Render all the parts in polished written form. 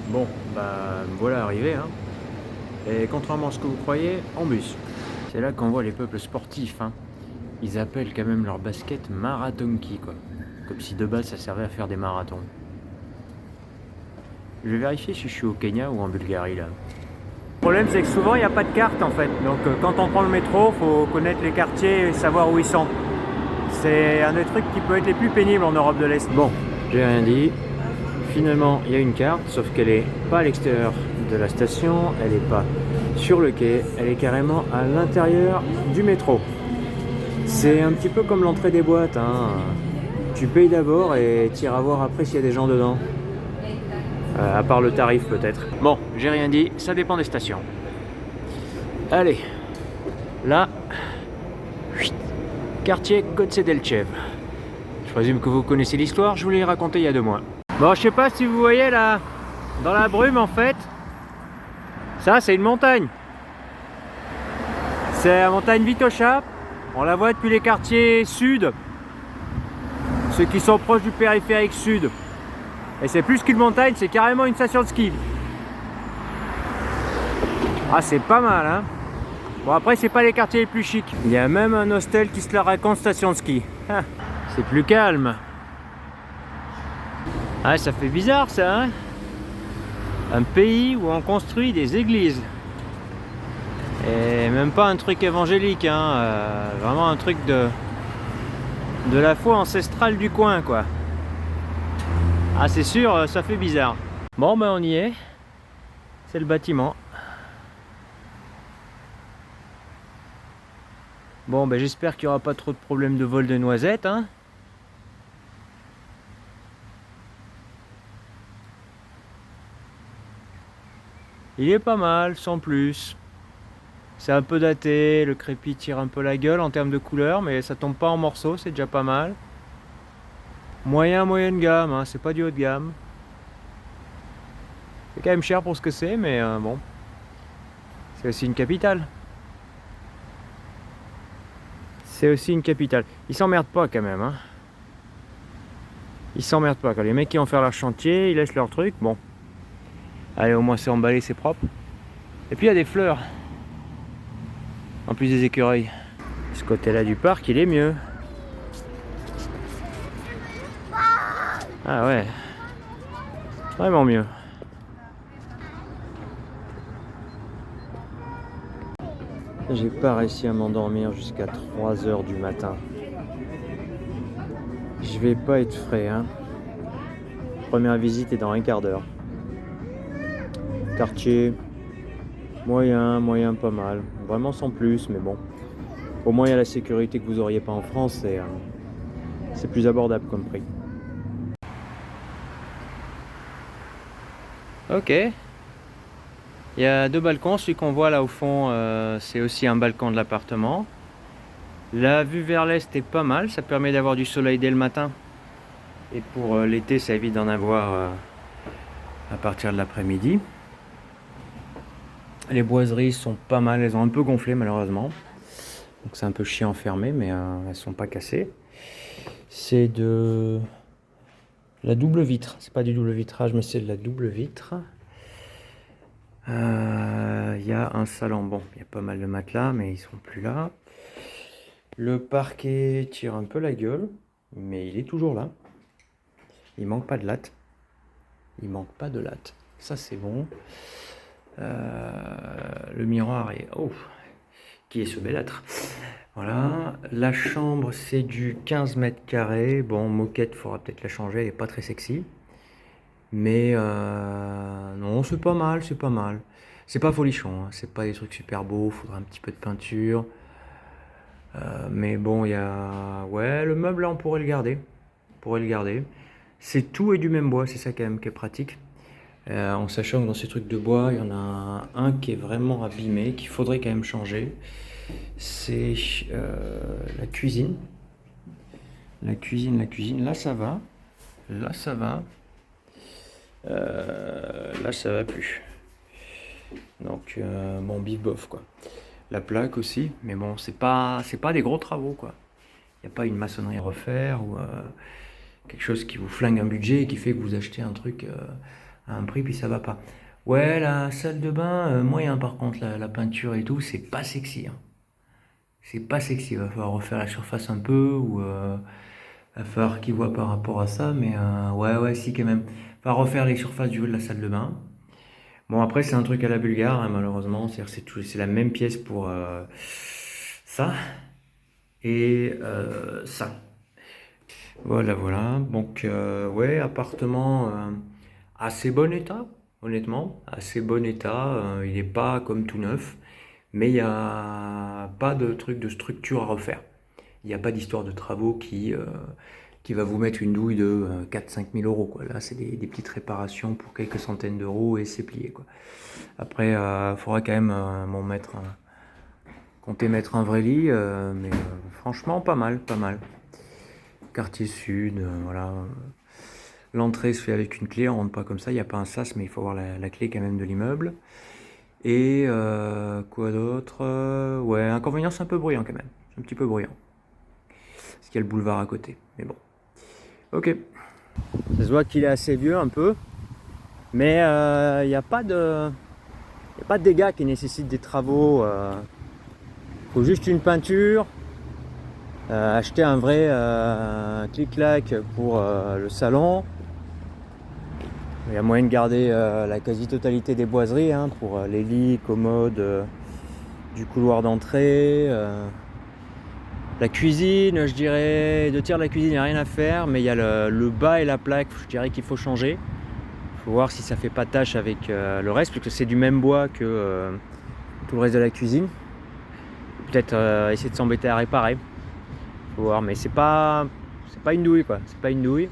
Bon, bah me voilà arrivé, hein. Et contrairement à ce que vous croyez, en bus. C'est là qu'on voit les peuples sportifs, hein. Ils appellent quand même leur basket marathonki, quoi. Comme si de base ça servait à faire des marathons. Je vais vérifier si je suis au Kenya ou en Bulgarie là. Le problème c'est que souvent il n'y a pas de carte en fait. Donc quand on prend le métro, faut connaître les quartiers et savoir où ils sont. C'est un des trucs qui peut être les plus pénibles en Europe de l'Est. Bon, j'ai rien dit. Finalement, il y a une carte, sauf qu'elle est pas à l'extérieur de la station, elle est pas sur le quai, elle est carrément à l'intérieur du métro. C'est un petit peu comme l'entrée des boîtes, hein. Tu payes d'abord et tu iras voir après s'il y a des gens dedans. À part le tarif peut-être. Bon, j'ai rien dit, ça dépend des stations. Allez, là, quartier Kotsedelchev. Je présume que vous connaissez l'histoire, je vous l'ai raconté il y a 2 mois. Bon, je sais pas si vous voyez là, dans la brume en fait, ça c'est une montagne. C'est la montagne Vitosha. On la voit depuis les quartiers sud, ceux qui sont proches du périphérique sud. Et c'est plus qu'une montagne, c'est carrément une station de ski. Ah, c'est pas mal, hein. Bon, après, c'est pas les quartiers les plus chics. Il y a même un hostel qui se la raconte station de ski. Ah, c'est plus calme. Ah, ça fait bizarre, ça, hein. Un pays où on construit des églises. Et même pas un truc évangélique, hein. Vraiment un truc de la foi ancestrale du coin, quoi. Ah, c'est sûr, ça fait bizarre. Bon, ben on y est. C'est le bâtiment. Bon, ben j'espère qu'il n'y aura pas trop de problèmes de vol de noisettes, hein. Il est pas mal, sans plus. C'est un peu daté, le crépi tire un peu la gueule en termes de couleur, mais ça tombe pas en morceaux, c'est déjà pas mal. Moyenne gamme, hein, c'est pas du haut de gamme. C'est quand même cher pour ce que c'est, mais bon. C'est aussi une capitale. C'est aussi une capitale. Ils s'emmerdent pas quand même, hein. Ils s'emmerdent pas. Quand les mecs qui vont faire leur chantier, ils laissent leur truc. Bon. Allez, au moins c'est emballé, c'est propre. Et puis il y a des fleurs. En plus des écureuils. Ce côté-là du parc, il est mieux. Ah ouais. Vraiment mieux. J'ai pas réussi à m'endormir jusqu'à 3 h du matin. Je vais pas être frais, hein. Première visite est dans un quart d'heure. Quartier, moyen, pas mal. Vraiment sans plus, mais bon. Au moins il y a la sécurité que vous auriez pas en France et c'est plus abordable comme prix. Ok. Il y a 2 balcons, celui qu'on voit là au fond, c'est aussi un balcon de l'appartement. La vue vers l'est est pas mal, ça permet d'avoir du soleil dès le matin. Et pour l'été, ça évite d'en avoir à partir de l'après-midi. Les boiseries sont pas mal, elles ont un peu gonflé malheureusement. Donc c'est un peu chiant enfermé, mais elles sont pas cassées. C'est de la double vitre, c'est pas du double vitrage, mais c'est de la double vitre. Il y a un salon, bon, il y a pas mal de matelas, mais ils sont plus là. Le parquet tire un peu la gueule, mais il est toujours là. Il manque pas de latte. Il manque pas de latte. Ça c'est bon. Le miroir est... Oh, qui est ce belâtre. Voilà. La chambre c'est du 15 mètres carrés. Bon, moquette, faudra peut-être la changer, elle est pas très sexy. Mais non, c'est pas mal, c'est pas mal. C'est pas folichon, hein, c'est pas des trucs super beaux, faudra un petit peu de peinture. Mais bon, il y a... Ouais, le meuble là, on pourrait le garder. On pourrait le garder. C'est tout et du même bois, c'est ça quand même qui est pratique. En sachant que dans ces trucs de bois, il y en a un qui est vraiment abîmé, qu'il faudrait quand même changer. C'est la cuisine. La cuisine, là ça va. Là ça va. Là ça va plus. Donc bon, bif bof quoi. La plaque aussi, mais bon, c'est pas des gros travaux quoi. Il n'y a pas une maçonnerie à refaire ou quelque chose qui vous flingue un budget et qui fait que vous achetez un truc à un prix, puis ça va pas. Ouais, la salle de bain, moyen par contre, la peinture et tout, c'est pas sexy, hein. C'est pas sexy, il va falloir refaire la surface un peu, ou va falloir qu'ils voient par rapport à ça, mais ouais, si quand même. Va refaire les surfaces du haut de la salle de bain. Bon, après, c'est un truc à la bulgare, hein, malheureusement, c'est la même pièce pour ça et ça. Voilà. Donc, ouais, appartement assez bon état, honnêtement, assez bon état. Il n'est pas comme tout neuf, mais il n'y a pas de truc de structure à refaire. Il n'y a pas d'histoire de travaux qui va vous mettre une douille de 4-5 000 euros, quoi. Là, c'est des petites réparations pour quelques centaines d'euros et c'est plié, quoi. Après, il faudra quand même compter mettre un vrai lit, mais franchement, pas mal. Quartier sud, voilà. L'entrée se fait avec une clé, on rentre pas comme ça, il n'y a pas un sas, mais il faut avoir la clé quand même de l'immeuble. Et quoi d'autre? Ouais, inconvénient, c'est un peu bruyant quand même. C'est un petit peu bruyant. Parce qu'il y a le boulevard à côté. Mais bon. Ok. Ça se voit qu'il est assez vieux un peu. Mais il n'y a pas de dégâts qui nécessitent des travaux. Faut juste une peinture. Acheter un vrai clic-clac pour le salon. Il y a moyen de garder la quasi-totalité des boiseries, hein, pour les lits, commodes, du couloir d'entrée. La cuisine, je dirais, 2 tiers de la cuisine, il n'y a rien à faire, mais il y a le bas et la plaque, je dirais qu'il faut changer. Il faut voir si ça fait pas tâche avec le reste, parce que c'est du même bois que tout le reste de la cuisine. Peut-être essayer de s'embêter à réparer. Faut voir, mais c'est pas une douille, quoi. C'est pas une douille.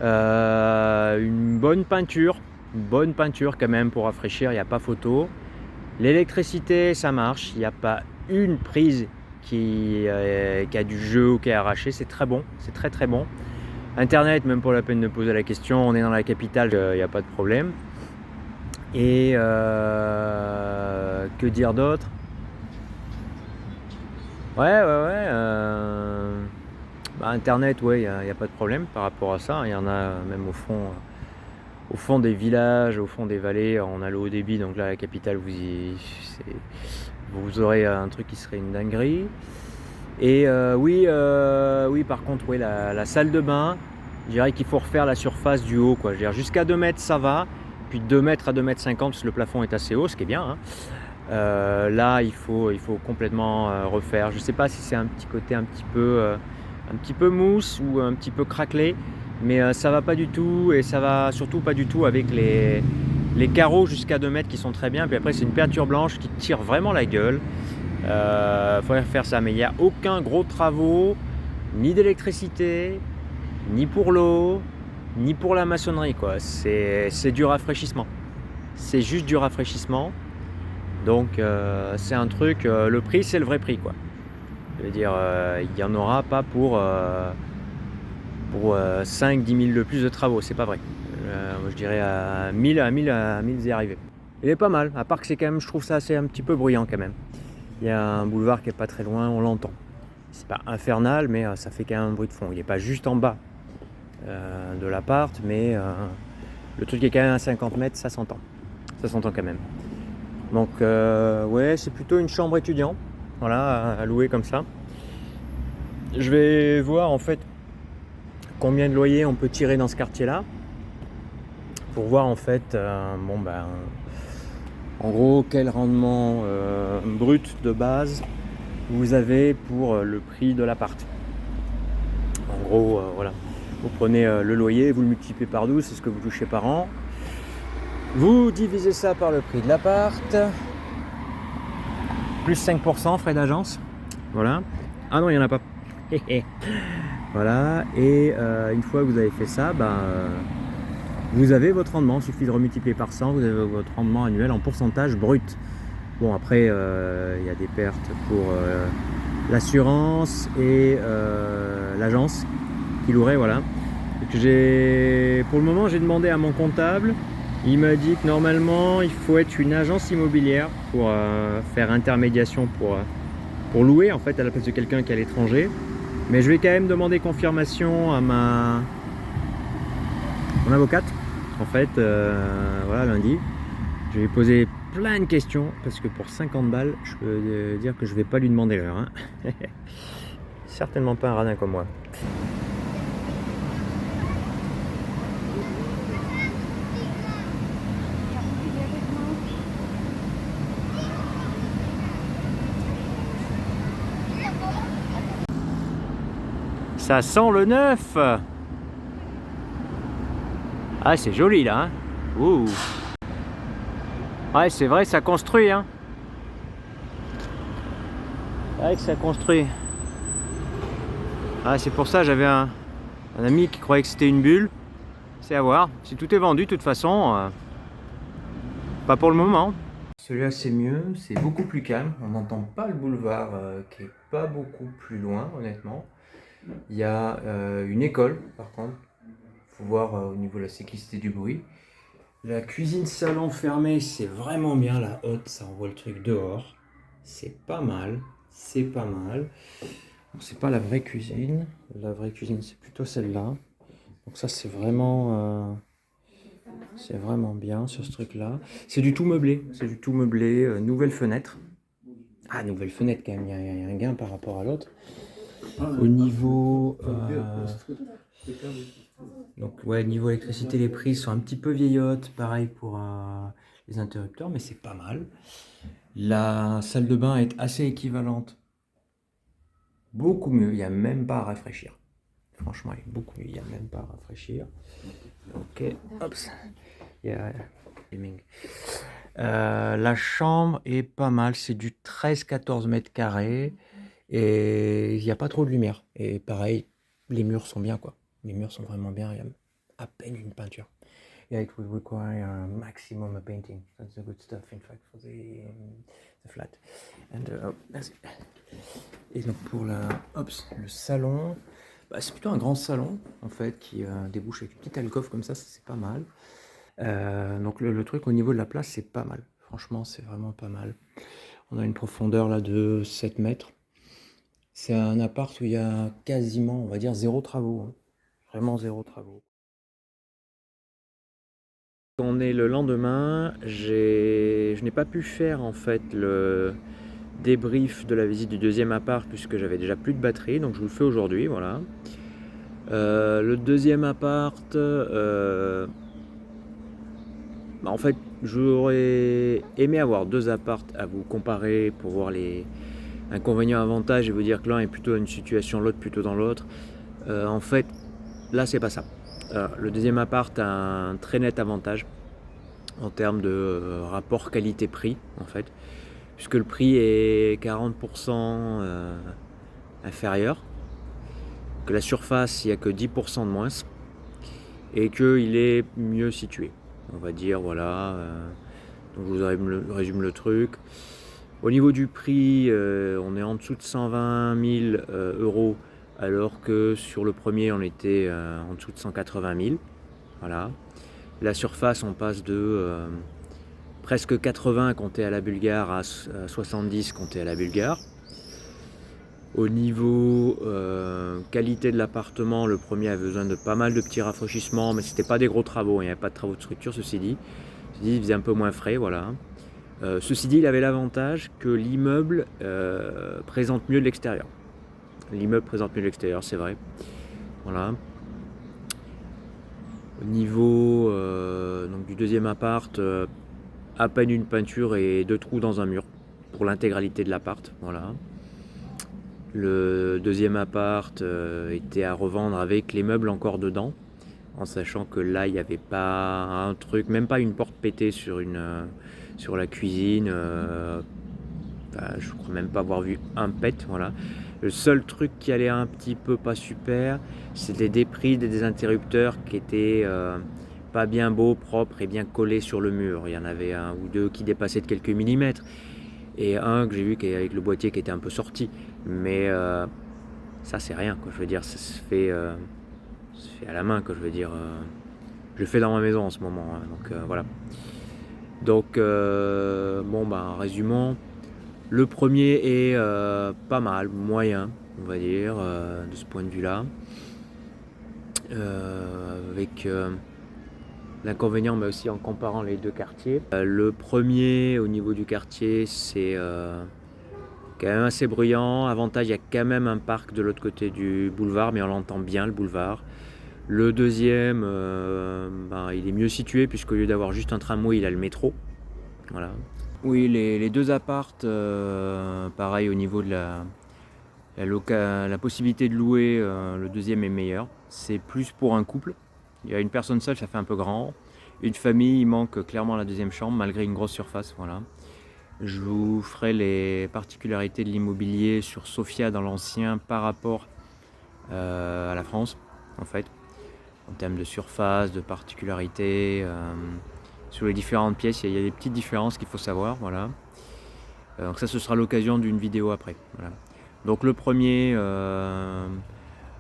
Une bonne peinture quand même pour rafraîchir, il n'y a pas photo. L'électricité, ça marche, il n'y a pas une prise qui a du jeu ou qui est arraché, c'est très bon, c'est très bon. Internet, même pour la peine de poser la question, on est dans la capitale, il n'y a pas de problème. Et que dire d'autre? Ouais. Internet, ouais, il n'y a pas de problème par rapport à ça. Il y en a même au fond des villages, au fond des vallées. On a le haut débit, donc là, la capitale, vous aurez un truc qui serait une dinguerie. Et oui, par contre, oui, la salle de bain, je dirais qu'il faut refaire la surface du haut, quoi. Je veux dire, jusqu'à 2 mètres, ça va. Puis de 2 mètres à 2 mètres 50, parce que le plafond est assez haut, ce qui est bien, hein. Là, il faut complètement refaire. Je ne sais pas si c'est un petit côté un petit peu mousse ou un petit peu craquelé, mais ça va pas du tout, et ça va surtout pas du tout avec les carreaux jusqu'à 2 mètres qui sont très bien. Puis après, c'est une peinture blanche qui tire vraiment la gueule. Faudrait faire ça, mais il n'y a aucun gros travaux, ni d'électricité, ni pour l'eau, ni pour la maçonnerie, quoi. C'est du rafraîchissement. C'est juste du rafraîchissement. Donc c'est un truc, le prix, c'est le vrai prix, quoi. Je veux dire, il n'y en aura pas pour 5-10 000 de plus de travaux, c'est pas vrai. Moi, je dirais à 1000 y arriver. Il est pas mal, à part que c'est quand même, je trouve ça assez un petit peu bruyant quand même. Il y a un boulevard qui est pas très loin, on l'entend. C'est pas infernal, mais ça fait quand même un bruit de fond. Il n'est pas juste en bas de l'appart, mais le truc est quand même à 50 mètres, ça s'entend. Ça s'entend quand même. Donc ouais, c'est plutôt une chambre étudiant, voilà, à louer comme ça. Je vais voir en fait combien de loyers on peut tirer dans ce quartier-là, pour voir en fait, en gros, quel rendement brut de base vous avez pour le prix de l'appart. En gros, voilà, vous prenez le loyer, vous le multipliez par 12, c'est ce que vous touchez par an. Vous divisez ça par le prix de l'appart, plus 5% frais d'agence, voilà. Ah non, il n'y en a pas. Voilà, et une fois que vous avez fait ça, vous avez votre rendement. Il suffit de remultiplier par 100, vous avez votre rendement annuel en pourcentage brut. Bon, après, il y a des pertes pour l'assurance et l'agence qui louerait, voilà. Et pour le moment, j'ai demandé à mon comptable. Il m'a dit que normalement, il faut être une agence immobilière pour faire intermédiation pour louer, en fait, à la place de quelqu'un qui est à l'étranger. Mais je vais quand même demander confirmation à mon avocate En fait, voilà, lundi, je vais lui poser plein de questions parce que pour 50 balles, je peux dire que je vais pas lui demander l'heure. Hein. Certainement pas un radin comme moi. Ça sent le neuf. Ah, c'est joli là. Hein. Ouh. Ouais, c'est vrai, ça construit. Hein. C'est vrai que ça construit. Ah, c'est pour ça, j'avais un ami qui croyait que c'était une bulle. C'est à voir. Si tout est vendu, de toute façon, pas pour le moment. Celui-là, c'est mieux. C'est beaucoup plus calme. On n'entend pas le boulevard qui est pas beaucoup plus loin, honnêtement. Il y a une école, par contre. Il faut voir au niveau de la sécurité du bruit. La cuisine salon fermée, c'est vraiment bien. La haute, ça envoie le truc dehors. C'est pas mal. C'est pas mal. Bon, c'est pas la vraie cuisine. La vraie cuisine, c'est plutôt celle-là. Donc ça, c'est vraiment bien sur ce truc-là. C'est du tout meublé. C'est du tout meublé. Nouvelle fenêtre. Ah, nouvelle fenêtre quand même. Il y a un gain par rapport à l'autre. Au niveau... donc ouais, niveau électricité, les prises sont un petit peu vieillottes. Pareil pour les interrupteurs, mais c'est pas mal. La salle de bain est assez équivalente. Beaucoup mieux. Il n'y a même pas à rafraîchir. Franchement, elle est beaucoup mieux. Il n'y a même pas à rafraîchir. Ok, hop. La chambre est pas mal. C'est du 13-14 mètres carrés. Et il n'y a pas trop de lumière. Et pareil, les murs sont bien, quoi. Les murs sont vraiment bien. Il y a à peine une peinture. Yeah, it will require a maximum of painting. That's the good stuff, in fact, for the flat. And, et donc pour le salon, bah, c'est plutôt un grand salon, en fait, qui débouche avec une petite alcôve comme ça c'est pas mal. Donc le truc au niveau de la place, c'est pas mal. Franchement, c'est vraiment pas mal. On a une profondeur là de 7 mètres. C'est un appart où il y a quasiment, on va dire, zéro travaux. Hein. Vraiment zéro travaux. On est le lendemain, je n'ai pas pu faire en fait le débrief de la visite du deuxième appart puisque j'avais déjà plus de batterie, donc je vous le fais aujourd'hui, voilà. Le deuxième appart, en fait, j'aurais aimé avoir deux apparts à vous comparer pour voir les inconvénients, avantages et vous dire que l'un est plutôt dans une situation, l'autre plutôt dans l'autre. En fait, là, c'est pas ça. Le deuxième appart a un très net avantage en termes de rapport qualité-prix, en fait, puisque le prix est 40% inférieur, que la surface, il n'y a que 10% de moins, et qu'il est mieux situé. On va dire, voilà. Donc je vous résume le truc. Au niveau du prix, on est en dessous de 120 000 euros, alors que sur le premier, on était en dessous de 180 000. Voilà. La surface, on passe de presque 80 compté à la Bulgare à 70 compté à la Bulgare. Au niveau qualité de l'appartement, le premier a besoin de pas mal de petits rafraîchissements, mais c'était pas des gros travaux, il n'y avait pas de travaux de structure, ceci dit. Il faisait un peu moins frais, voilà. Ceci dit, il avait l'avantage que l'immeuble présente mieux de l'extérieur. L'immeuble présente mieux de l'extérieur, c'est vrai. Voilà. Au niveau donc du deuxième appart, à peine une peinture et 2 trous dans un mur pour l'intégralité de l'appart. Voilà. Le deuxième appart était à revendre avec les meubles encore dedans, en sachant que là il n'y avait pas un truc, même pas une porte pétée sur la cuisine. Je crois même pas avoir vu un pet. Voilà. Le seul truc qui allait un petit peu pas super, c'était des prises et des interrupteurs qui étaient pas bien beaux, propres et bien collés sur le mur. Il y en avait un ou deux qui dépassaient de quelques millimètres. Et un que j'ai vu avec le boîtier qui était un peu sorti. Mais ça c'est rien, quoi. Je veux dire, ça se fait à la main, quoi. Je veux dire, je le fais dans ma maison en ce moment. Hein, donc voilà. Donc bon, bah, résumons. Le premier est pas mal, moyen, on va dire, de ce point de vue-là. Avec l'inconvénient, mais aussi en comparant les deux quartiers. Le premier, au niveau du quartier, c'est quand même assez bruyant. Avantage, il y a quand même un parc de l'autre côté du boulevard, mais on l'entend bien, le boulevard. Le deuxième, il est mieux situé, puisqu'au lieu d'avoir juste un tramway, il a le métro. Voilà. Oui, les deux appartes, pareil, au niveau de la possibilité de louer, le deuxième est meilleur. C'est plus pour un couple. Il y a une personne seule, ça fait un peu grand. Une famille, il manque clairement la deuxième chambre, malgré une grosse surface. Voilà. Je vous ferai les particularités de l'immobilier sur Sofia dans l'ancien par rapport à la France, en fait, en termes de surface, de particularités. Sur les différentes pièces, il y a des petites différences qu'il faut savoir. Voilà. Donc ça, ce sera l'occasion d'une vidéo après. Voilà. Donc le premier,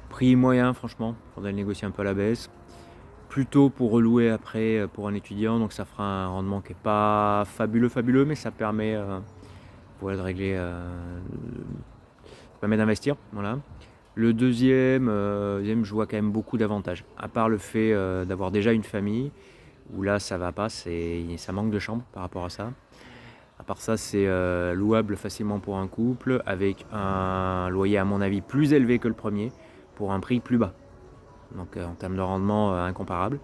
prix moyen, franchement, il faudrait le négocier un peu à la baisse. Plutôt pour relouer après pour un étudiant, donc ça fera un rendement qui n'est pas fabuleux, mais ça permet de régler, ça permet d'investir. Voilà. Le deuxième, je vois quand même beaucoup d'avantages. À part le fait d'avoir déjà une famille, où là ça va pas, ça manque de chambres par rapport à ça. À part ça, c'est louable facilement pour un couple, avec un loyer à mon avis plus élevé que le premier, pour un prix plus bas. Donc en termes de rendement incomparable.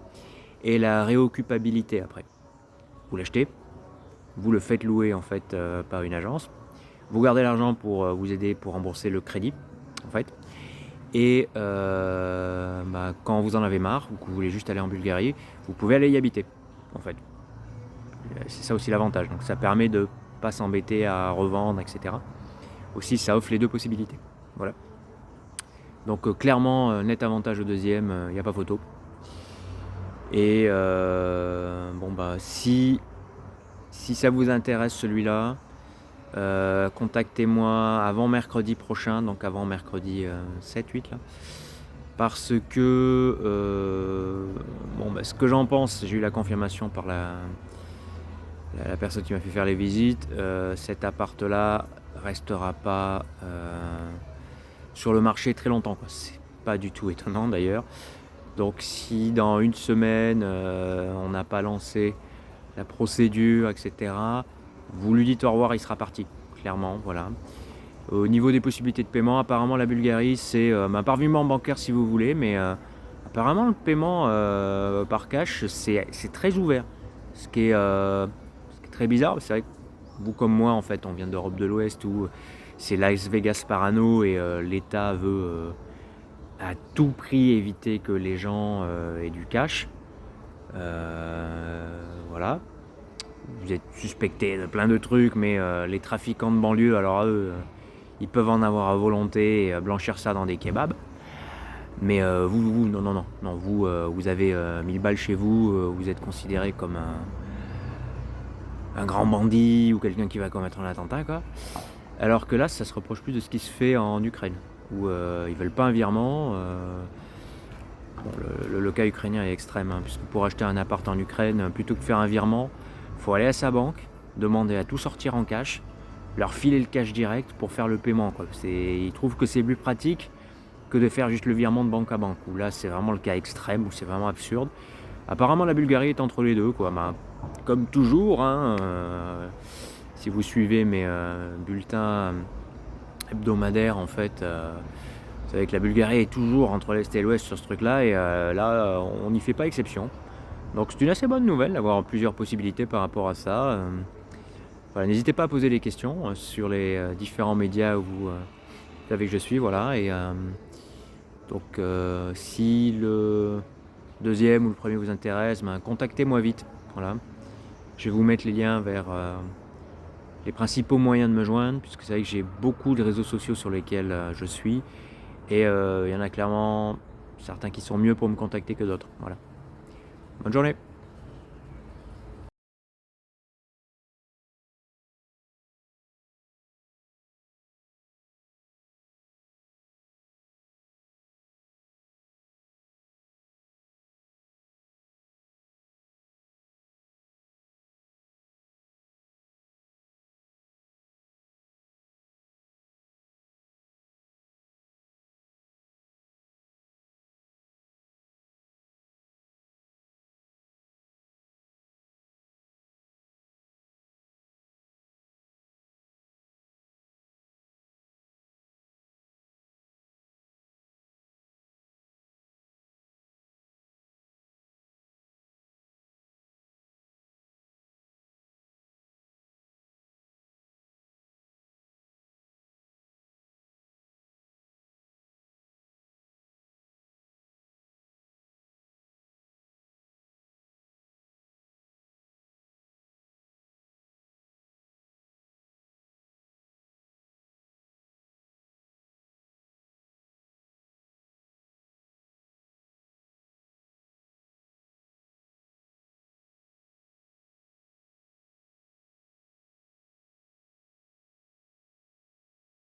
Et la réoccupabilité après. Vous l'achetez, vous le faites louer en fait par une agence, vous gardez l'argent pour vous aider pour rembourser le crédit en fait. Et quand vous en avez marre ou que vous voulez juste aller en Bulgarie, vous pouvez aller y habiter en fait. C'est ça aussi l'avantage. Donc ça permet de pas s'embêter à revendre, etc. Aussi, ça offre les deux possibilités. Voilà. Donc clairement, net avantage au deuxième, il n'y a pas photo. Et si ça vous intéresse celui-là, contactez-moi avant mercredi prochain, donc avant mercredi 7-8 là. Parce que ce que j'en pense, j'ai eu la confirmation par la personne qui m'a fait faire les visites, cet appart-là restera pas sur le marché très longtemps, quoi. C'est pas du tout étonnant d'ailleurs. Donc si dans une semaine on n'a pas lancé la procédure, etc., vous lui dites au revoir, il sera parti, clairement, voilà. Au niveau des possibilités de paiement, apparemment la Bulgarie c'est par virement bancaire si vous voulez, mais apparemment le paiement par cash c'est très ouvert, ce qui est très bizarre. C'est vrai que vous comme moi en fait on vient d'Europe de l'Ouest où c'est Las Vegas Parano et l'État veut à tout prix éviter que les gens aient du cash. Voilà. Vous êtes suspecté de plein de trucs, mais les trafiquants de banlieue, alors eux, ils peuvent en avoir à volonté et blanchir ça dans des kebabs. Mais vous, non, vous avez 1000 balles chez vous, vous êtes considéré comme un grand bandit ou quelqu'un qui va commettre un attentat, quoi. Alors que là, ça se reproche plus de ce qui se fait en Ukraine, où ils veulent pas un virement. Le cas ukrainien est extrême, hein, puisque pour acheter un appart en Ukraine, plutôt que de faire un virement, il faut aller à sa banque, demander à tout sortir en cash, leur filer le cash direct pour faire le paiement, quoi. Ils trouvent que c'est plus pratique que de faire juste le virement de banque à banque, où là c'est vraiment le cas extrême, où c'est vraiment absurde. Apparemment la Bulgarie est entre les deux, quoi. Comme toujours, hein, si vous suivez mes bulletins hebdomadaires, en fait, vous savez que la Bulgarie est toujours entre l'Est et l'Ouest sur ce truc-là, et là, on n'y fait pas exception. Donc c'est une assez bonne nouvelle d'avoir plusieurs possibilités par rapport à ça. Voilà, n'hésitez pas à poser des questions sur les différents médias où vous savez que je suis, voilà. Et donc si le deuxième ou le premier vous intéresse, contactez-moi vite. Voilà. Je vais vous mettre les liens vers les principaux moyens de me joindre, puisque c'est vrai que j'ai beaucoup de réseaux sociaux sur lesquels je suis. Et il y en a clairement certains qui sont mieux pour me contacter que d'autres. Voilà. Bonne journée.